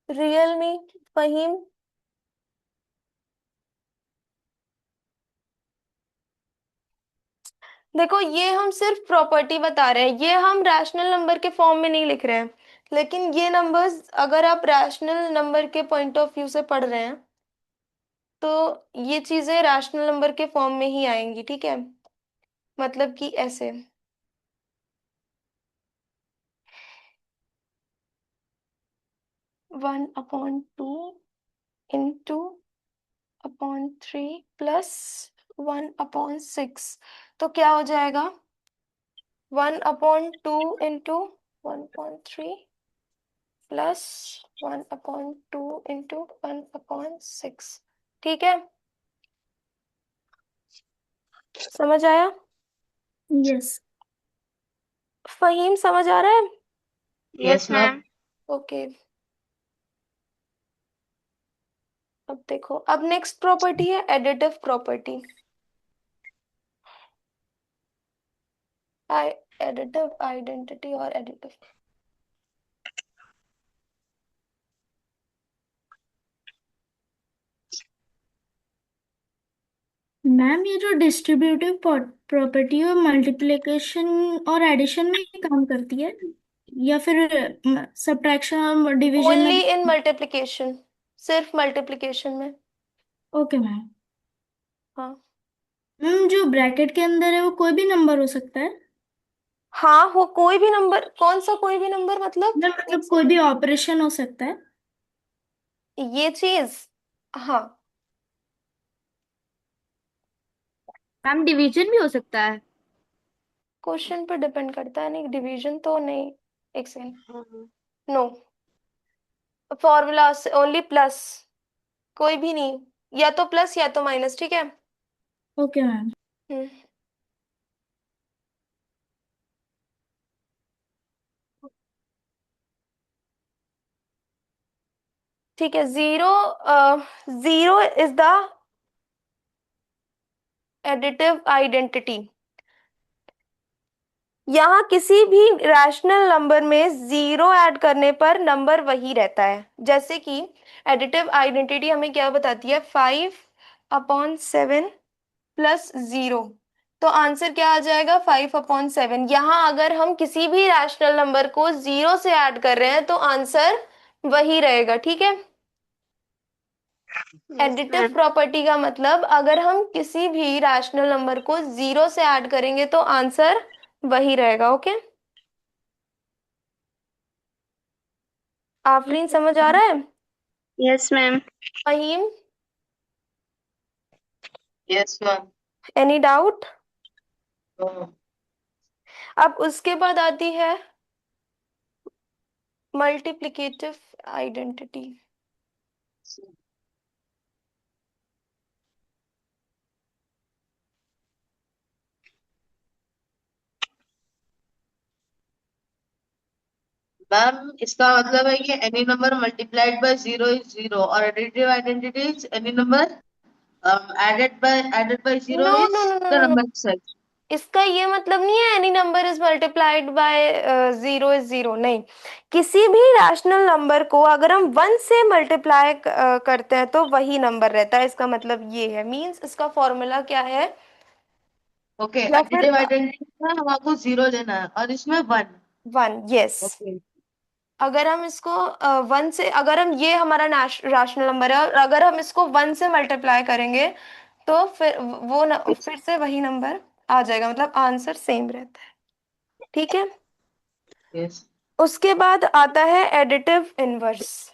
Realme. Faheem. देखो ये हम सिर्फ प्रॉपर्टी बता रहे हैं, ये हम रैशनल नंबर के फॉर्म में नहीं लिख रहे हैं। लेकिन ये नंबर्स अगर आप रैशनल नंबर के पॉइंट ऑफ व्यू से पढ़ रहे हैं तो ये चीजें रैशनल नंबर के फॉर्म में ही आएंगी, ठीक है। मतलब कि ऐसे 1/2 इंटू अपॉन 3 प्लस 1/6। तो क्या हो जाएगा? 1/2 इंटू 1/3 प्लस 1/2 इंटू 1/6। ठीक है, समझ आया? यस। फहीम समझ आ रहा है? Yes ma'am. ओके। अब देखो, अब नेक्स्ट प्रॉपर्टी है एडिटिव प्रॉपर्टी। एडिटिव आइडेंटिटी और एडिटिव। मैम ये जो डिस्ट्रीब्यूटिव प्रॉपर्टी है मल्टीप्लिकेशन और एडिशन में ही काम करती है, या फिर सब्ट्रैक्शन और डिवीजन में ओनली भी? इन मल्टीप्लिकेशन, सिर्फ मल्टीप्लिकेशन में। Okay ma'am. हाँ। मैम जो ब्रैकेट के अंदर है वो कोई भी नंबर हो सकता है? हाँ, वो कोई भी नंबर, कौन सा कोई भी नंबर मतलब? मैम एक मतलब कोई सेकंड। भी ऑपरेशन हो सकता है? ये चीज, हाँ। मैम डिवीजन भी हो सकता है। क्वेश्चन पर डिपेंड करता है, नहीं डिवीजन तो नहीं। एक सेकंड। नो, फॉर्मूला से ओनली प्लस, कोई भी नहीं। या तो प्लस या तो माइनस, ठीक है। Okay ma'am. हम्म, ठीक है। Zero, zero is the additive identity. यहाँ किसी भी रैशनल नंबर में जीरो ऐड करने पर नंबर वही रहता है। जैसे कि एडिटिव आइडेंटिटी हमें क्या बताती है? 5/7 प्लस जीरो। तो आंसर क्या आ जाएगा? 5/7। यहाँ अगर हम किसी भी रैशनल नंबर को जीरो से ऐड कर रहे हैं तो आंसर वही रहेगा, ठीक है। Yes additive ma'am. प्रॉपर्टी का मतलब अगर हम किसी भी रैशनल नंबर को जीरो से ऐड करेंगे तो आंसर वही रहेगा, ओके। आफरीन समझ आ रहा है? Yes ma'am. Fahim? Yes ma'am. Any doubt? अब उसके बाद आती है मल्टीप्लिकेटिव आइडेंटिटी। मैम इसका मतलब है कि any number multiplied by zero is zero और additive identity is any number added by zero no is no no no the no no, number itself. इसका ये मतलब नहीं है any number is multiplied by zero is zero, नहीं। किसी भी rational number को अगर हम वन से मल्टीप्लाई करते हैं तो वही नंबर रहता है, इसका मतलब ये है। मींस इसका फॉर्मूला क्या है? ओके या फिर एडिटिव आइडेंटिटी में हम आपको जीरो लेना है और इसमें वन। One, yes. ओके। अगर हम इसको वन से, अगर हम, ये हमारा रैशनल नंबर है और अगर हम इसको वन से मल्टीप्लाई करेंगे तो फिर फिर से वही नंबर आ जाएगा, मतलब आंसर सेम रहता है, ठीक है। यस। उसके बाद आता है एडिटिव इनवर्स।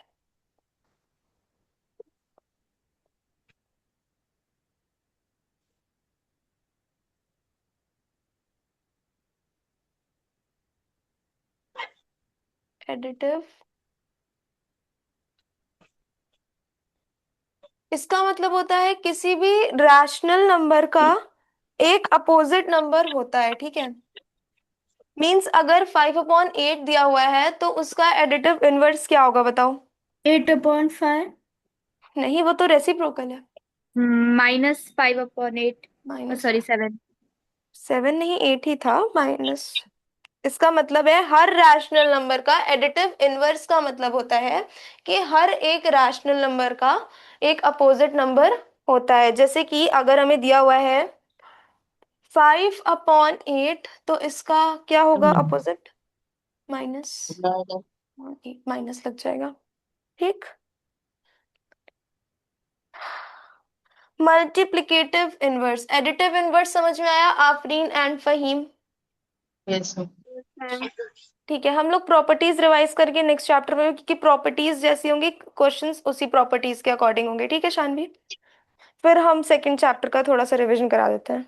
एडिटिव, इसका मतलब होता है किसी भी रैशनल नंबर का एक अपोजिट नंबर होता है, ठीक है। मींस अगर 5/8 दिया हुआ है तो उसका एडिटिव इनवर्स क्या होगा, बताओ? 8/5। नहीं, वो तो रेसिप्रोकल है। -5/8। Minus sorry 7। 7 नहीं, 8 ही था। माइनस इसका मतलब है हर रैशनल नंबर का एडिटिव इनवर्स का मतलब होता है कि हर एक रैशनल नंबर का एक अपोजिट नंबर होता है। जैसे कि अगर हमें दिया हुआ है 5/8, तो इसका क्या होगा अपोजिट? माइनस। माइनस लग जाएगा। ठीक। मल्टीप्लिकेटिव इनवर्स, एडिटिव इनवर्स समझ में आया आफरीन एंड फहीम? यस ठीक है, हम लोग प्रॉपर्टीज रिवाइज करके नेक्स्ट चैप्टर में, क्योंकि प्रॉपर्टीज जैसी होंगी क्वेश्चंस उसी प्रॉपर्टीज के अकॉर्डिंग होंगे। ठीक है शानवी? फिर हम सेकंड चैप्टर का थोड़ा सा रिवीजन करा देते हैं।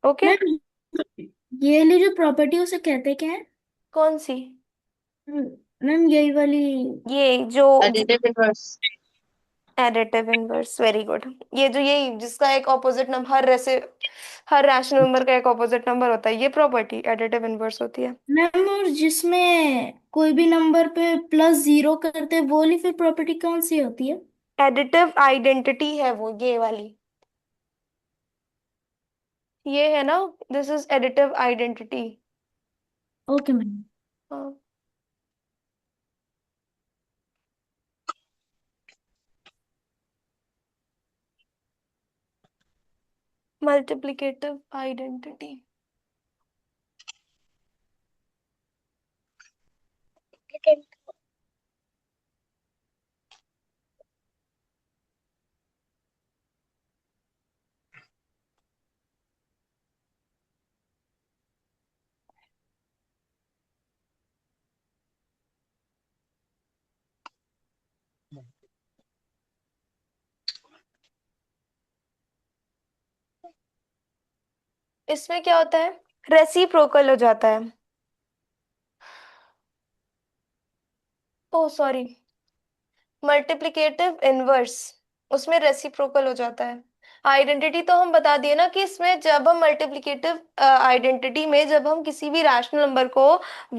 ओके। मैम, ये वाली जो प्रॉपर्टी उसे कहते क्या है? कौन सी? मैम यही वाली। ये जो additive inverse. Additive inverse, very good. ये जो ये जिसका एक ऑपोजिट नंबर, हर रैशनल नंबर का एक ऑपोजिट नंबर होता है, ये प्रॉपर्टी एडिटिव इनवर्स होती है। मैम, और जिसमें कोई भी नंबर पे +0 करते हैं वो वाली फिर प्रॉपर्टी कौन सी होती है? एडिटिव आइडेंटिटी है वो, ये वाली। ये है ना, this is additive identity. Okay ma'am. हाँ। Multiplicative identity. इसमें क्या होता है? रेसिप्रोकल हो जाता है। ओ सॉरी, मल्टीप्लिकेटिव इनवर्स, उसमें रेसिप्रोकल हो जाता है। आइडेंटिटी तो हम बता दिए ना कि इसमें जब हम मल्टीप्लिकेटिव आइडेंटिटी में जब हम किसी भी रैशनल नंबर को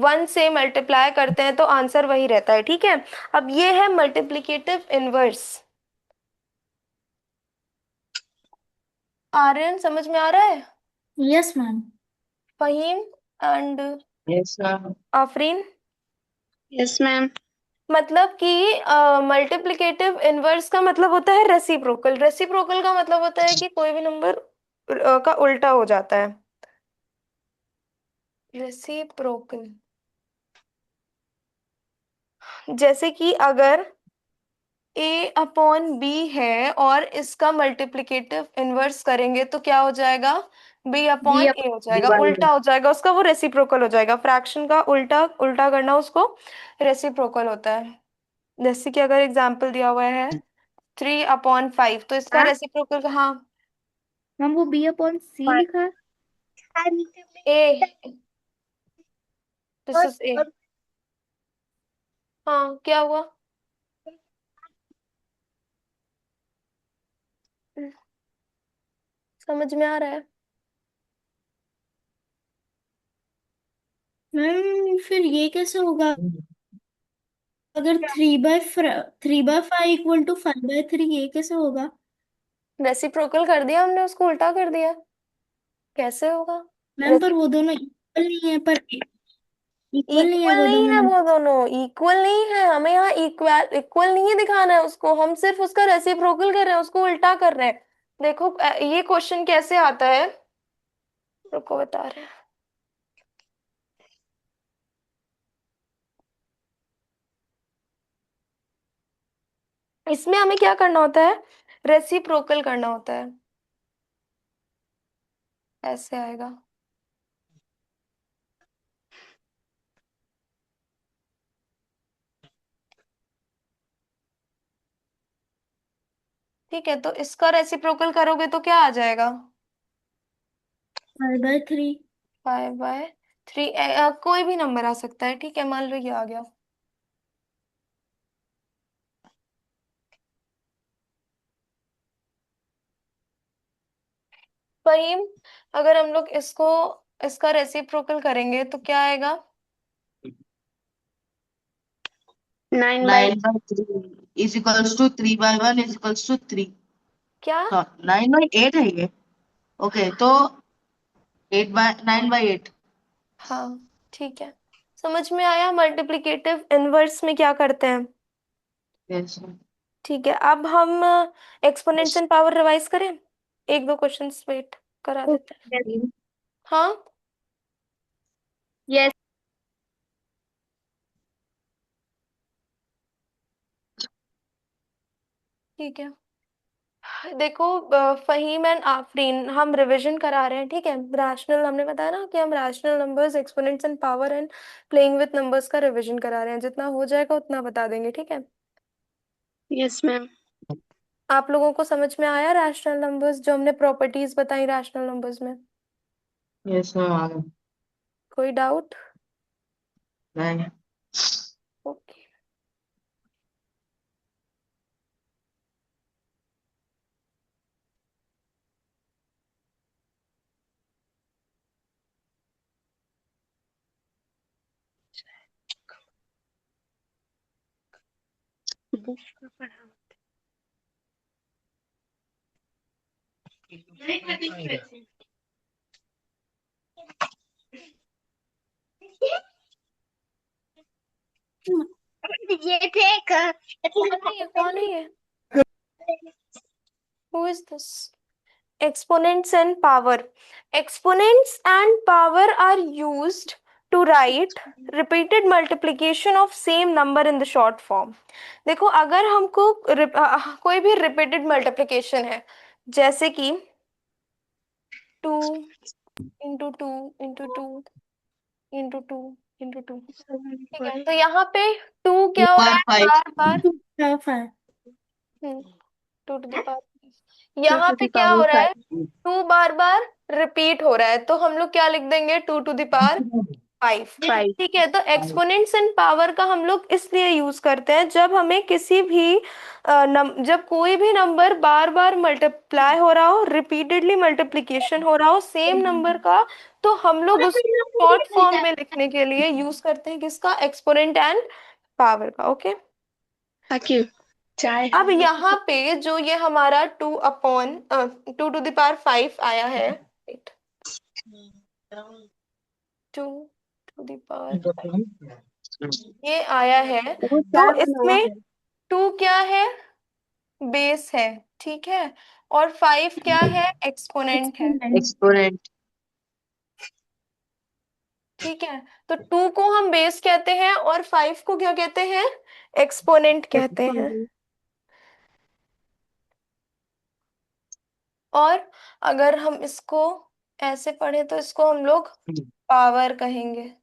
1 से मल्टीप्लाई करते हैं तो आंसर वही रहता है। ठीक है। अब ये है मल्टीप्लिकेटिव इनवर्स। आर्यन समझ में आ रहा है? Yes ma'am. Fahim and yes ma'am. Afreen? Yes ma'am. मतलब कि मल्टीप्लिकेटिव इनवर्स का मतलब होता है रेसिप्रोकल। रेसिप्रोकल का मतलब होता है कि कोई भी नंबर का उल्टा हो जाता है। रेसिप्रोकल, जैसे कि अगर A/B है और इसका मल्टीप्लिकेटिव इनवर्स करेंगे तो क्या हो जाएगा? B/A बी हो डी जाएगा, बाई उल्टा हो जाएगा उसका, वो रेसिप्रोकल हो जाएगा। फ्रैक्शन का उल्टा उल्टा करना उसको रेसिप्रोकल होता है। जैसे कि अगर एग्जाम्पल दिया हुआ है 3/5, तो इसका हाँ रेसिप्रोकल, हाँ, मैम, वो B/C लिखा है। A, this is A। हाँ, क्या हुआ? समझ में आ रहा है? मैम फिर ये कैसे होगा? अगर 3/5 = 5/3, ये कैसे होगा? रेसिप्रोकल कर दिया हमने, उसको उल्टा कर दिया। कैसे होगा? मैम पर वो दोनों इक्वल नहीं है, पर इक्वल नहीं है इक्वल वो नहीं दोनों है, वो नंबर। दोनों इक्वल नहीं है। हमें यहाँ इक्वल इक्वल नहीं है दिखाना है उसको, हम सिर्फ उसका रेसिप्रोकल कर रहे हैं, उसको उल्टा कर रहे हैं। देखो ये क्वेश्चन कैसे आता है, रुको बता रहे हैं। इसमें हमें क्या करना होता है? रेसिप्रोकल करना होता है। ऐसे आएगा। ठीक है, तो इसका रेसिप्रोकल करोगे तो क्या आ जाएगा? 5/3। 5/3। कोई भी नंबर आ सकता है। ठीक है, मान लो ये आ गया। फहीम, अगर हम लोग इसको इसका रेसिप्रोकल करेंगे तो क्या आएगा? 9/3। 9/3 is equals to 3/1 is equals to 3। क्या? हाँ 9/8 है ये। ओके तो 8/9/8। हाँ, ठीक है, समझ में आया मल्टीप्लिकेटिव इनवर्स में क्या करते हैं? Yes. ठीक है, अब हम एक्सपोनेंट्स एंड पावर रिवाइज करें, एक दो क्वेश्चंस वेट करा देते हैं। हाँ, Yes. ठीक है। देखो फहीम एंड आफरीन, हम रिवीजन करा रहे हैं, ठीक है। रैशनल हमने बताया ना कि हम rational numbers, exponents and power and playing with numbers का रिवीजन करा रहे हैं, जितना हो जाएगा उतना बता देंगे, ठीक है। Yes, ma'am. आप लोगों को समझ में आया रैशनल नंबर्स, जो हमने प्रॉपर्टीज बताई रैशनल नंबर्स में? Yes, ma'am. कोई डाउट? नहीं। ओके, बुक का पढ़ा। ये देख। कौन है ये? Who is this? Exponents and power. Exponents and power are used to write repeated multiplication of same number in the short form. देखो अगर हमको कोई भी repeated multiplication है, जैसे कि 2 into 2 into 2 into 2, ठीक है, तो यहाँ पे 2 क्या हो रहा है 5. बार बार? 2 2 to the power। यहाँ पे क्या हो रहा है? 2 बार बार रिपीट हो रहा है, तो हम लोग क्या लिख देंगे? 2 to the power 5। 5. ठीक है, तो एक्सपोनेंट्स एंड पावर का हम लोग इसलिए यूज करते हैं जब हमें किसी भी जब कोई भी नंबर बार बार मल्टीप्लाई हो रहा हो, रिपीटेडली मल्टीप्लिकेशन हो रहा हो सेम नंबर का, तो हम लोग उस शॉर्ट फॉर्म में लिखने के लिए यूज करते हैं किसका? एक्सपोनेंट एंड पावर का। ओके, आके चाय। अब यहाँ पे जो ये हमारा 2 to the power 5 आया है, 2 to the power 5 ये आया है, वो तो चाय बनाया इसमें है। 2 क्या है? बेस है, ठीक है, और 5 क्या है? एक्सपोनेंट है, एक्सपोनेंट। Exponent. ठीक है। तो 2 को हम बेस कहते हैं और 5 को क्या कहते हैं? एक्सपोनेंट कहते हैं। और अगर हम इसको ऐसे पढ़े तो इसको हम लोग पावर कहेंगे,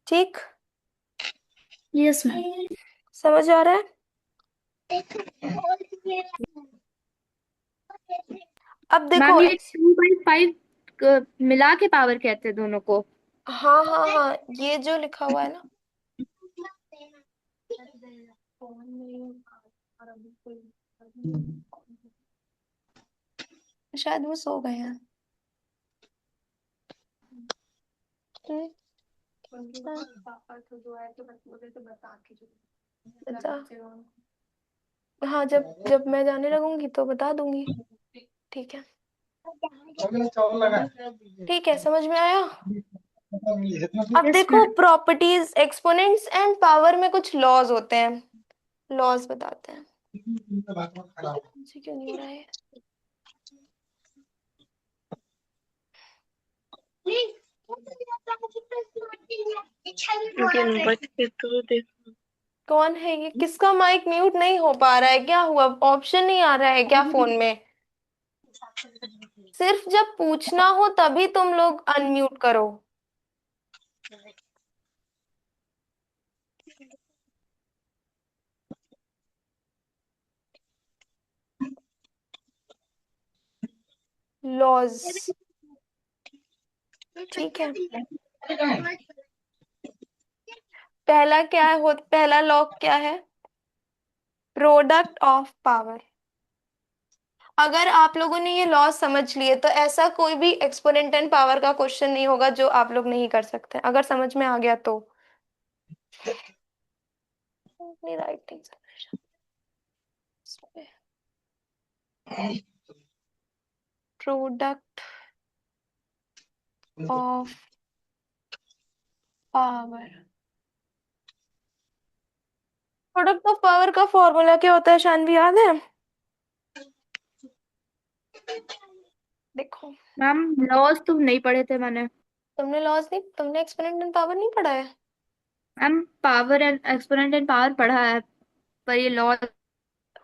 ठीक? Yes ma'am. समझ आ रहा है? अब देखो मैम ये 2/5 मिला के पावर कहते हैं दोनों को। हाँ हाँ हाँ, ये जो लिखा हुआ है ना, शायद वो सो गए हैं। हम्म, बता। हाँ, जब जब मैं जाने लगूंगी तो बता दूंगी, ठीक है। ठीक है, समझ में आया? अब यस देखो ma'am. Properties, exponents and power में कुछ लॉज होते हैं, लॉज बताते हैं। मुझे क्यों नहीं हो रहा है? बच के तो देख। कौन है ये? किसका माइक म्यूट नहीं हो पा रहा है? क्या हुआ? ऑप्शन नहीं आ रहा है क्या फोन में? सिर्फ जब पूछना हो तभी तुम लोग अनम्यूट करो। लॉज, ठीक है। पहला क्या है? पहला लॉ क्या है? Product of power. अगर आप लोगों ने ये लॉ समझ लिए तो ऐसा कोई भी एक्सपोनेंट एंड पावर का क्वेश्चन नहीं होगा जो आप लोग नहीं कर सकते, अगर समझ में आ गया तो। अपनी writing product of power. Product of power का फॉर्मूला क्या होता है शानवी, याद है? देखो, मैम लॉस तो नहीं पढ़े थे मैंने। तुमने लॉज नहीं, तुमने एक्सपोनेंट एंड पावर नहीं पढ़ा है? Ma'am power and exponent and power पढ़ा है, पर ये लॉस।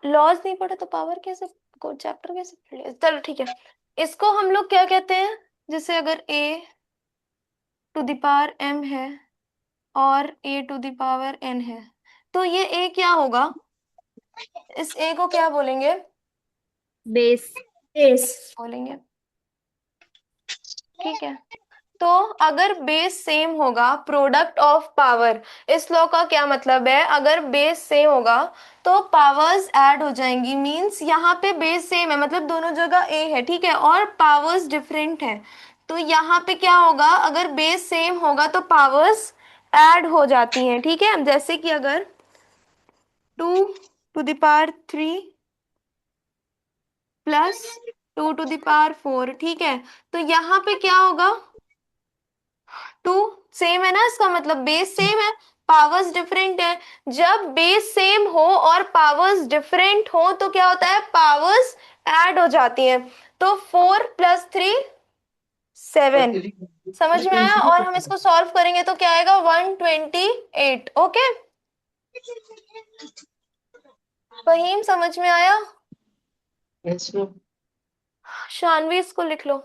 लॉज नहीं पढ़ा तो पावर कैसे, को चैप्टर कैसे पढ़ लिया? चलो ठीक है, इसको हम लोग क्या कहते हैं? जैसे अगर a to the power m है और a to the power n है, तो ये a क्या होगा? इस a को क्या बोलेंगे? बेस। बेस। बोलेंगे। ठीक है, तो अगर बेस सेम होगा, प्रोडक्ट ऑफ पावर, इस लॉ का क्या मतलब है? अगर बेस सेम होगा तो पावर्स ऐड हो जाएंगी, मींस यहाँ पे बेस सेम है मतलब दोनों जगह ए है, ठीक है, और पावर्स डिफरेंट है, तो यहाँ पे क्या होगा? अगर बेस सेम होगा तो पावर्स ऐड हो जाती हैं, ठीक है। जैसे कि अगर 2 to the power 3 plus 2 to the power 4, ठीक है, तो यहाँ पे क्या होगा? 2 सेम है ना, इसका मतलब बेस सेम है, पावर्स डिफरेंट है। जब बेस सेम हो और पावर्स डिफरेंट हो तो क्या होता है? पावर्स ऐड हो जाती हैं। तो 4 + 3 7। समझ में आया? और हम इसको सॉल्व करेंगे तो क्या आएगा? 128। ओके फहीम, समझ में आया? Yes ma'am. शानवी, इसको लिख लो।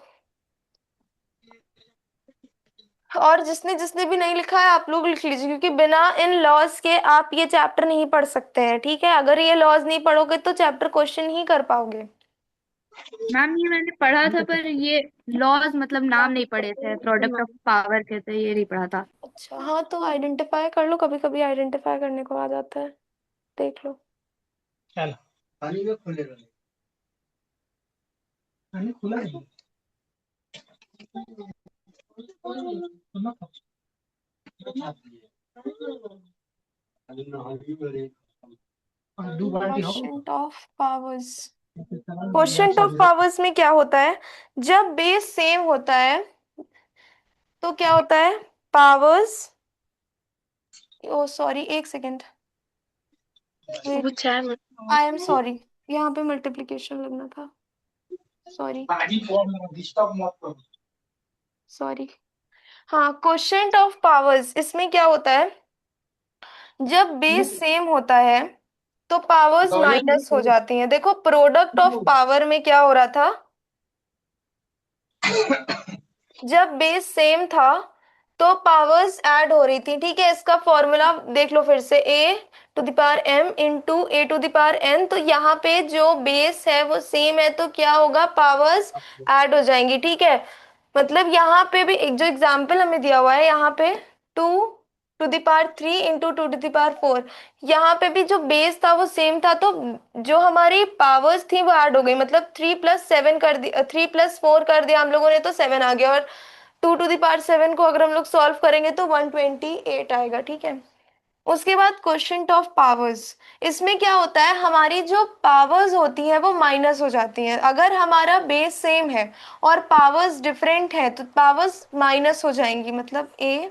और जिसने जिसने भी नहीं लिखा है आप लोग लिख लीजिए, क्योंकि बिना इन लॉज के आप ये चैप्टर नहीं पढ़ सकते हैं, ठीक है। अगर ये लॉज नहीं पढ़ोगे तो चैप्टर क्वेश्चन ही कर पाओगे। मैम ये मैंने पढ़ा था, पर ये लॉज मतलब नाम नहीं पढ़े थे, प्रोडक्ट ऑफ पावर के थे, ये नहीं पढ़ा था। अच्छा हाँ, तो आइडेंटिफाई कर लो, कभी कभी आइडेंटिफाई करने को आ जाता है, देख लो। चल पानी में खुले रहे, पानी खुला है। Quotient of powers, quotient of powers में क्या होता है? जब बेस सेम होता है तो क्या होता है? पावर्स, ओ सॉरी, एक second, wait, I am sorry, यहाँ पे मल्टीप्लिकेशन लगना था, सॉरी डिस्टर्ब मत करो। सॉरी। हाँ, क्वोशंट ऑफ पावर्स, इसमें क्या होता है? जब बेस सेम होता है तो पावर्स माइनस हो जाती हैं। देखो, प्रोडक्ट ऑफ पावर में क्या हो रहा था? जब बेस सेम था तो पावर्स ऐड हो रही थी, ठीक है। इसका फॉर्मूला देख लो फिर से, a to the power m into a to the power n, तो यहाँ पे जो बेस है वो सेम है तो क्या होगा? पावर्स ऐड हो जाएंगी, ठीक है। मतलब यहाँ पे भी एक जो एग्जाम्पल हमें दिया हुआ है, यहाँ पे 2 to the power 3 into 2 to the power 4, यहाँ पे भी जो बेस था वो सेम था, तो जो हमारी पावर्स थी वो ऐड हो गई, मतलब 3 + 7 कर दिया, 3 + 4 कर दिया हम लोगों ने तो 7 आ गया, और 2 टू द पावर 7 को अगर हम लोग सॉल्व करेंगे तो 128 आएगा, ठीक है। उसके बाद क्वोशंट ऑफ पावर्स, इसमें क्या होता है? हमारी जो पावर्स होती हैं वो माइनस हो जाती हैं। अगर हमारा बेस सेम है और पावर्स डिफरेंट है तो पावर्स माइनस हो जाएंगी, मतलब a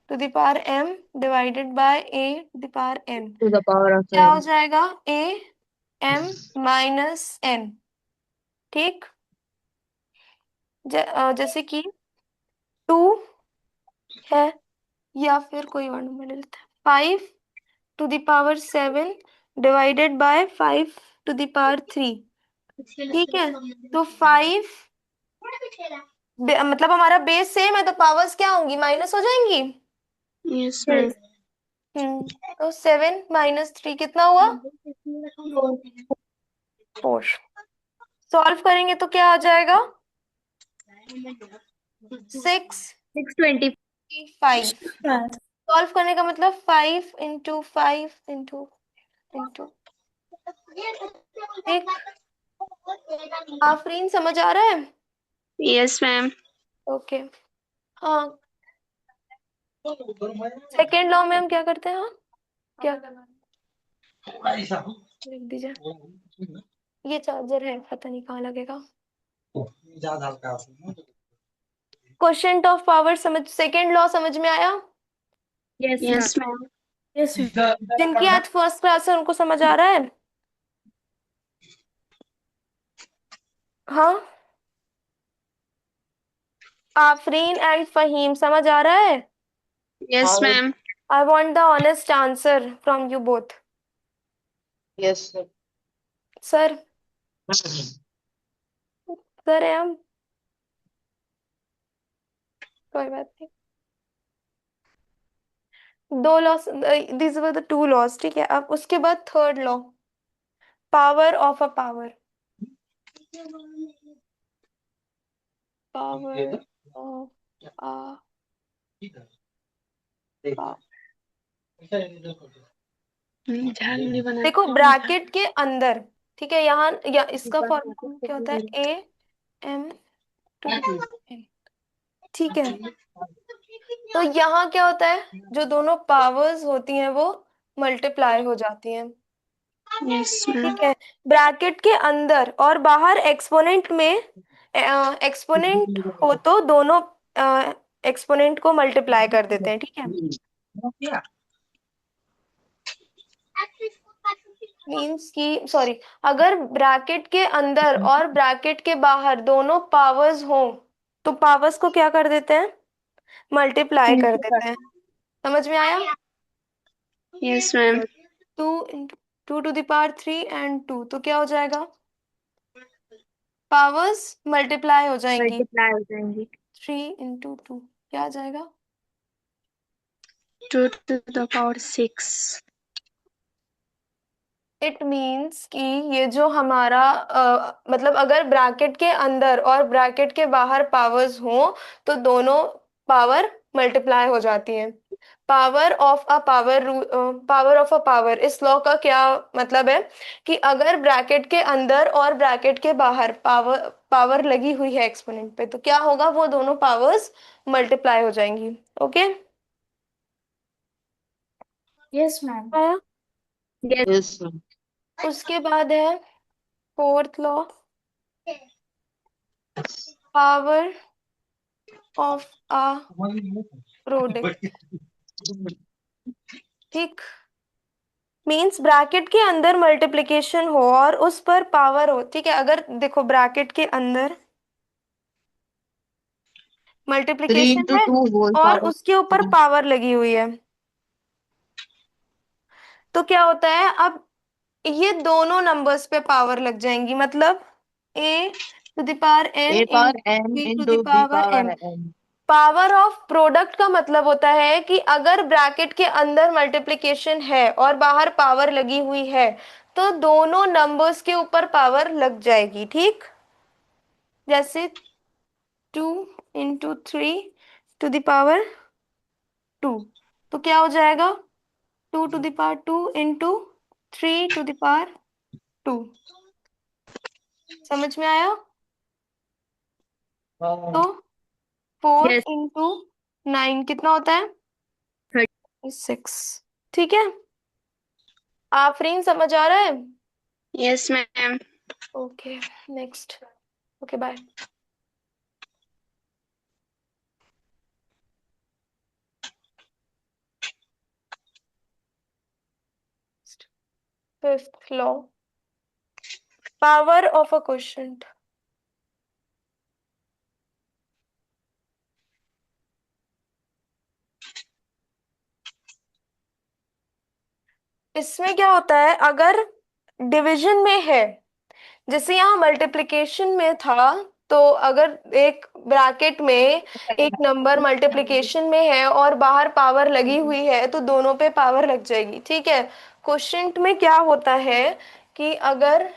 to the power m divided by a to the power n, to the power of क्या हो एन। जाएगा? a m माइनस n, ठीक। जैसे कि 2 है, या फिर कोई और नंबर ले लेते हैं, 5 to the power 7 divided by 5 to the power 3, ठीक है। तो 5, मतलब हमारा बेस सेम है तो पावर्स क्या होंगी? माइनस हो जाएंगी। Yes ma'am. तो 7 - 3 कितना हुआ? 4। सॉल्व करेंगे तो क्या आ जाएगा? 620। 65। सॉल्व करने का मतलब 5 × 5 × ठीक। आफरीन, समझ आ रहा है? Yes ma'am. ओके। हाँ, सेकेंड लॉ में हम क्या करते हैं? हाँ, क्या लिख दीजिए, ये चार्जर है, पता नहीं कहाँ लगेगा। क्वोशंट ऑफ पावर समझ, सेकेंड लॉ समझ में आया? Yes yes ma'am. Ma'am. Yes ma'am. जिनकी आज फर्स्ट क्लास है उनको समझ आ रहा है? हाँ, आफरीन एंड फहीम समझ आ रहा है? Yes ma'am. I want the honest answer from you both. Yes sir. Sir, sir है हम, कोई बात नहीं. दो loss, this were the two loss, ठीक है. अब उसके बाद third law, power of a power. Power of a power. झाल बना। देखो ब्रैकेट के अंदर, ठीक है, यहाँ या इसका फॉर्मूला क्या होता है? A M to the N, ठीक है. तो यहाँ क्या होता है? जो दोनों पावर्स होती हैं वो मल्टीप्लाई हो जाती हैं, यस मैम। ठीक है. ब्रैकेट के अंदर और बाहर एक्सपोनेंट में, एक्सपोनेंट हो तो दोनों एक्सपोनेंट को मल्टीप्लाई कर देते हैं, ठीक है. मीन्स कि सॉरी, अगर ब्रैकेट के अंदर और ब्रैकेट के बाहर दोनों पावर्स हो तो पावर्स को क्या कर देते हैं? मल्टीप्लाई कर देते हैं. समझ में आया? Yes ma'am. 2 into 2 to the power 3 and 2, तो क्या हो जाएगा? पावर्स मल्टीप्लाई हो जाएंगी. मल्टीप्लाई हो जाएंगी। 3 into 2 क्या आ जाएगा? 2 to the power 6। It means कि ये जो हमारा मतलब अगर ब्रैकेट के अंदर और ब्रैकेट के बाहर पावर्स हो तो दोनों पावर मल्टीप्लाई हो जाती हैं. Power of a power, power of a power, इस लॉ का क्या मतलब है कि अगर ब्रैकेट के अंदर और ब्रैकेट के बाहर पावर पावर लगी हुई है एक्सपोनेंट पे तो क्या होगा? वो दोनों पावर्स मल्टीप्लाई हो जाएंगी. Okay, yes ma'am. आया? यस। Yes sir. उसके बाद है fourth law, power of a product, ठीक. मींस ब्रैकेट के अंदर मल्टीप्लिकेशन हो और उस पर पावर हो, ठीक है. अगर देखो ब्रैकेट के अंदर 3 मल्टीप्लिकेशन into है 2 whole और power उसके ऊपर 3। पावर लगी हुई है तो क्या होता है? अब ये दोनों नंबर्स पे पावर लग जाएंगी, मतलब a to the power n A in power n b to the into b power power n. n। Power of product का मतलब होता है कि अगर ब्रैकेट के अंदर मल्टीप्लिकेशन है और बाहर पावर लगी हुई है तो दोनों नंबर्स के ऊपर पावर लग जाएगी, ठीक. जैसे 2 into 3 to the power 2, तो क्या हो जाएगा? 2 to the power 2 into 3 to the power 2. समझ में आया? तो 4 यस। into 9 कितना होता है? 6, ठीक है. आफरीन समझ आ रहा है? Yes ma'am. Okay, next. Okay, bye. Fifth law, power of a quotient. इसमें क्या होता है? अगर डिवीजन में है, जैसे यहाँ मल्टीप्लिकेशन में था, तो अगर एक ब्रैकेट में एक नंबर मल्टीप्लिकेशन में है और बाहर पावर लगी हुई है तो दोनों पे पावर लग जाएगी, ठीक है. क्वोशिएंट में क्या होता है कि अगर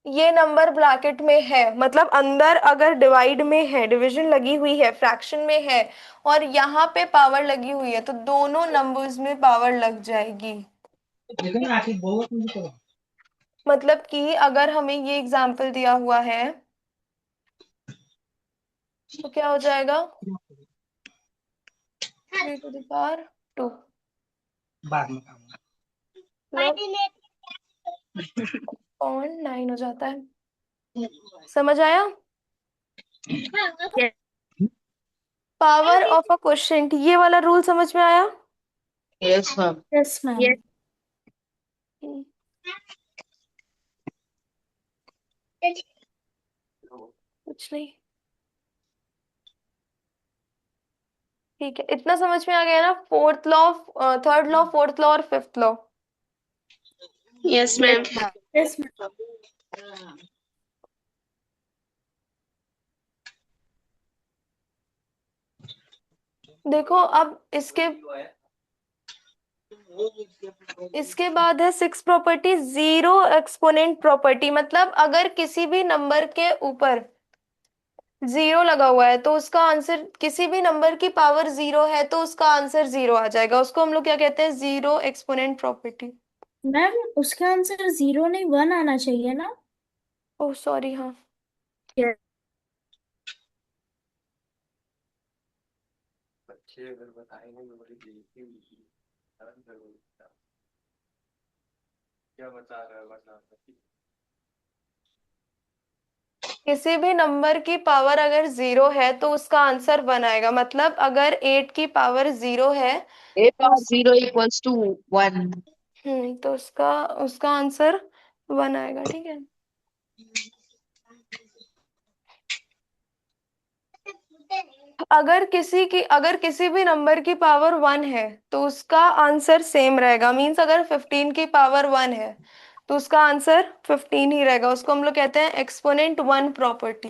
ये नंबर ब्रैकेट में है, मतलब अंदर अगर डिवाइड में है, डिवीजन लगी हुई है, फ्रैक्शन में है और यहाँ पे पावर लगी हुई है तो दोनों नंबर्स में पावर लग जाएगी. मतलब कि अगर हमें ये एग्जाम्पल दिया हुआ है तो क्या हो जाएगा? 3 to the power 2 बाद में काम। मतलब 0.9 हो जाता है. समझ आया? Yes. Power of a quotient, ये वाला रूल समझ में आया? Yes ma'am. Yes ma'am. Yes. हम्म, कुछ नहीं। ठीक है, इतना समझ में आ गया ना? Fourth law, third law, fourth law और fifth law. Yes, ma'am. Yes ma'am. देखो अब इसके बाद है six property, zero exponent property. मतलब अगर किसी भी नंबर के ऊपर जीरो लगा हुआ है तो उसका आंसर, किसी भी नंबर की पावर जीरो है तो उसका आंसर जीरो आ जाएगा। उसको हम लोग क्या कहते हैं? Zero exponent property. मैम उसका आंसर 0 नहीं 1 आना चाहिए ना? ओह सॉरी, हाँ। Yes. किसी भी नंबर की पावर अगर जीरो है तो उसका आंसर वन आएगा। मतलब अगर एट की पावर जीरो है ए तो पावर 0 इक्वल्स टू 1। तो उसका उसका आंसर वन आएगा। ठीक है। अगर किसी भी नंबर की पावर वन है तो उसका आंसर सेम रहेगा। मीन्स अगर 15 की पावर वन है तो उसका आंसर 15 ही रहेगा। उसको हम लोग कहते हैं एक्सपोनेंट वन प्रॉपर्टी।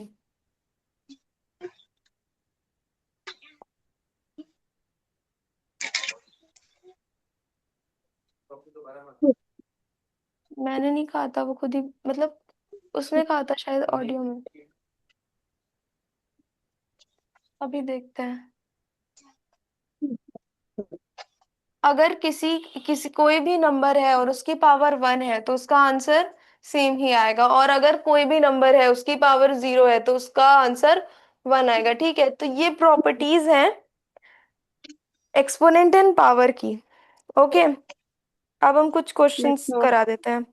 मैंने नहीं कहा था, वो खुद ही, मतलब उसने कहा था शायद ऑडियो में। अभी देखते हैं। अगर किसी किसी कोई भी नंबर है और उसकी पावर वन है तो उसका आंसर सेम ही आएगा। और अगर कोई भी नंबर है उसकी पावर जीरो है तो उसका आंसर वन आएगा। ठीक है, तो ये प्रॉपर्टीज हैं एक्सपोनेंट एंड पावर की। ओके, अब हम कुछ Yes, क्वेश्चंस ma'am. करा देते हैं।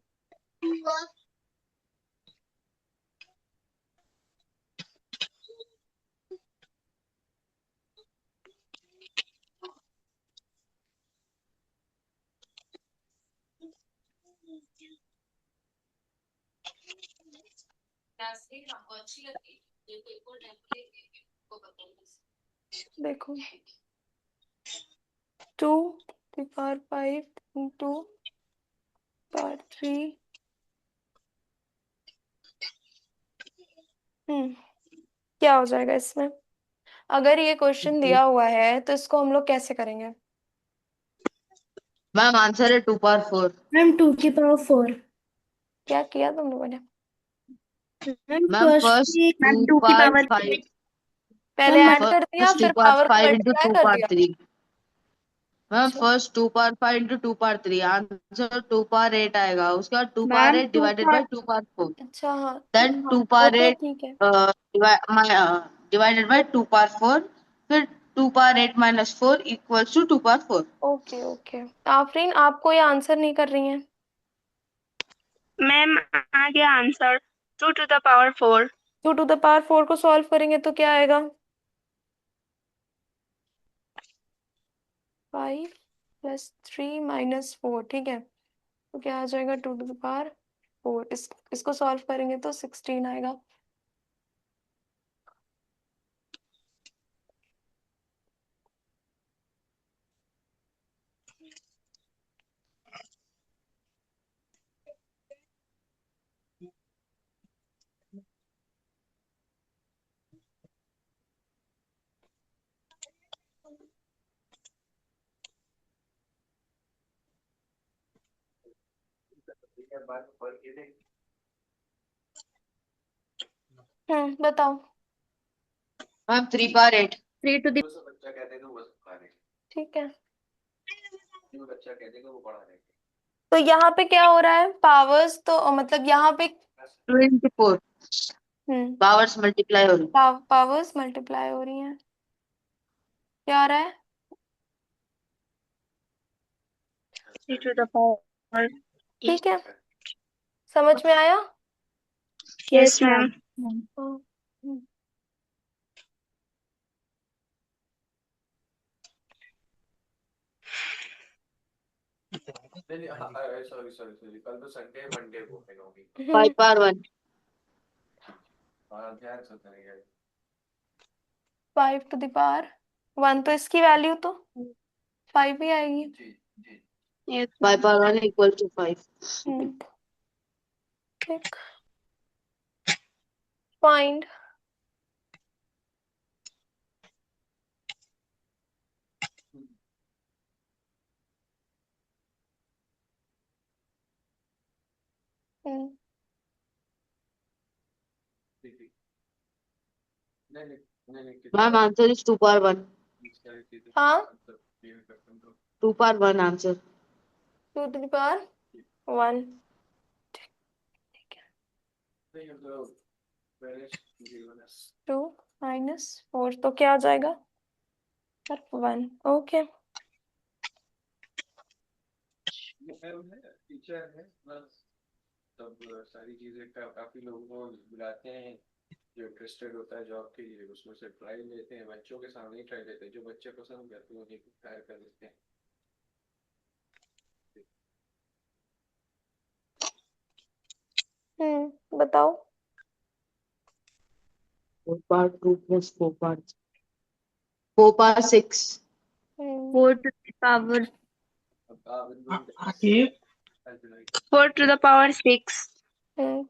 देखो, 2 की पावर 5 इंटू पावर 3। क्या हो जाएगा इसमें? अगर ये क्वेश्चन दिया हुआ है तो इसको हम लोग कैसे करेंगे? मैम आंसर है 2 पावर 4। मैम 2 की पावर 4। क्या किया तुम लोगों ने? मैम मैम फर्स्ट फर्स्ट में 2 मैम 2 की पावर पावर 5। पहले मैम ऐड कर दिया फर्स्ट 2 फिर पावर पावर को 5 इंटू मल्टीप्लाई 2 कर पावर दिया। 3। मैम अच्छा, first 2 power 5 into 2 power 3, answer 2 power 8 आएगा। उसके बाद 2 power ma'am 8 2 divided power by 2 power 4। अच्छा, हाँ। देन हाँ, 2 वो पावर तो 8 ठीक है। Divided by 2 power 4। फिर 2 power 8 minus 4 equals to 2 power 4। Okay okay, Afreen आप कोई आंसर नहीं कर रही हैं? Ma'am, आ गया answer 2 to the power 4. 2 to the power 4 को सॉल्व करेंगे तो क्या आएगा? 5 + 3 - 4। ठीक है, तो क्या आ जाएगा? 2 to the power 4। इसको सॉल्व करेंगे तो 16 आएगा। बताओ। Ma'am 3 power 8। 3 to the ठीक है, तो यहाँ पे क्या हो रहा है? पावर्स तो मतलब यहाँ पे 2 इंटू 4 हम्म पावर्स मल्टीप्लाई हो रही। पावर्स मल्टीप्लाई हो रही हैं। क्या आ रहा है? 3 to the power 8. ठीक है, समझ में आया? Yes, ma'am. मैम। हम्म, नहीं सॉरी सॉरी सॉरी, कल तो संडे है, मंडे को होगी। 5 पावर 1। हाँ ध्यान से करेंगे। 5 टू द पावर 1, तो इसकी वैल्यू तो 5 ही आएगी। जी जी। Yes, 5 power 1 equal to 5। ठीक, फाइंड नहीं नहीं नहीं नहीं, मैम आंसर इज 2 पावर 1। हाँ 2 power 1 answer. 2 to the power 1। नहीं मतलब 2 -4 तो क्या आ जाएगा? 1। ओके, टीचर है बस, तब सारी चीजें काफी लोगों को बुलाते हैं जो इंटरेस्टेड होता है जॉब के लिए, उसमें से ट्राई लेते हैं, बच्चों के सामने ही ट्राई लेते हैं, जो बच्चे पसंद करते हैं उन्हीं को हायर कर देते हैं। बताओ। 4 power 2 plus 4 power 6। 4 to the power अब आप आकिब 4 to the power 6.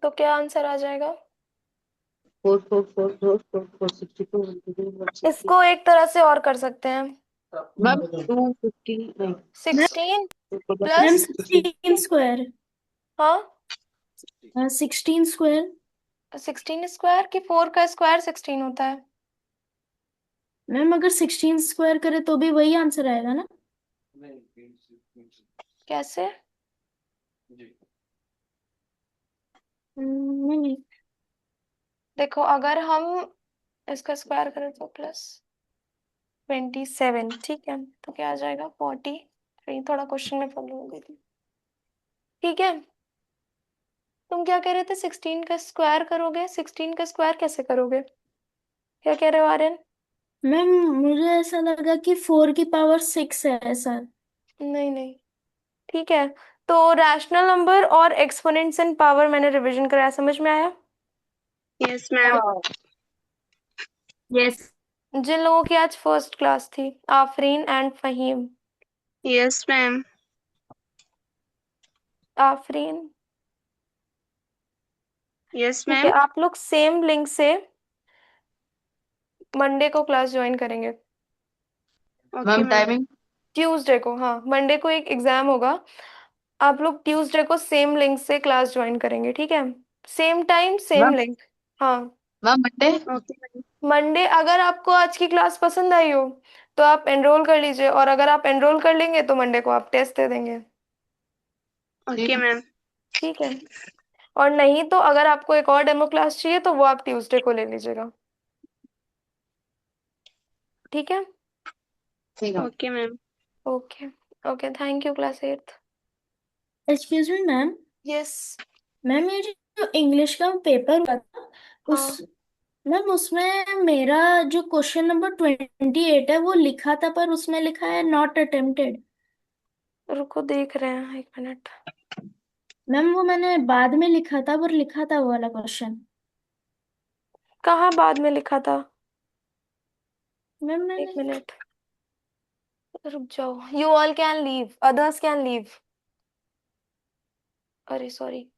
तो क्या आंसर आ जाएगा? 4 4 4 4 4 4 62 160। इसको एक तरह से और कर सकते हैं। मैम 250 नहीं 16 मैम प्लस 16 स्क्वायर। हाँ 16 स्क्वायर। 16 स्क्वायर की 4 का स्क्वायर 16 होता है। मैम अगर 16 स्क्वायर करे तो भी वही आंसर आएगा ना? नहीं कैसे? जी नहीं। देखो, अगर हम इसका स्क्वायर करें तो +27, ठीक है, तो क्या आ जाएगा? 43। थोड़ा क्वेश्चन में प्रॉब्लम हो गई थी। ठीक है, तुम क्या कह रहे थे? 16 का स्क्वायर करोगे? 16 का स्क्वायर कैसे करोगे? क्या कह रहे हो आर्यन? मैम मुझे ऐसा लगा कि 4 की पावर 6 है ऐसा। नहीं नहीं, ठीक है, तो रैशनल नंबर और एक्सपोनेंट्स इन पावर मैंने रिवीजन कराया, समझ में आया? Yes, ma'am. yes जिन लोगों की आज फर्स्ट क्लास थी, Afreen and Fahim. Yes, ma'am. Afreen, Yes, ठीक है, ma'am. आप लोग सेम लिंक से मंडे को क्लास ज्वाइन करेंगे। Okay, ma'am ma'am. Timing Tuesday को, हाँ, मंडे को एक एग्जाम होगा, आप लोग ट्यूसडे को सेम लिंक से क्लास ज्वाइन करेंगे, ठीक है? Same time same ma'am link. हाँ, ma'am Monday. Okay, ma'am. Monday अगर आपको आज की क्लास पसंद आई हो तो आप एनरोल कर लीजिए, और अगर आप एनरोल कर लेंगे तो मंडे को आप टेस्ट दे देंगे, Okay, ma'am. ठीक है? और नहीं तो अगर आपको एक और डेमो क्लास चाहिए तो वो आप ट्यूसडे को ले लीजिएगा, ठीक है? ठीक है। Okay, ma'am. Okay, okay, thank you class 8। Excuse me ma'am. Yes. Ma'am ये जो इंग्लिश का पेपर हुआ था उस हाँ, मैम उसमें मेरा जो क्वेश्चन नंबर 28 है वो लिखा था पर उसमें लिखा है नॉट अटेम्प्टेड। रुको देख रहे हैं, 1 मिनट। मैम वो मैंने बाद में लिखा था पर लिखा था वो वाला क्वेश्चन। कहाँ बाद में लिखा था? मैम 1 मिनट, रुक जाओ। You all can leave, others can leave. अरे सॉरी,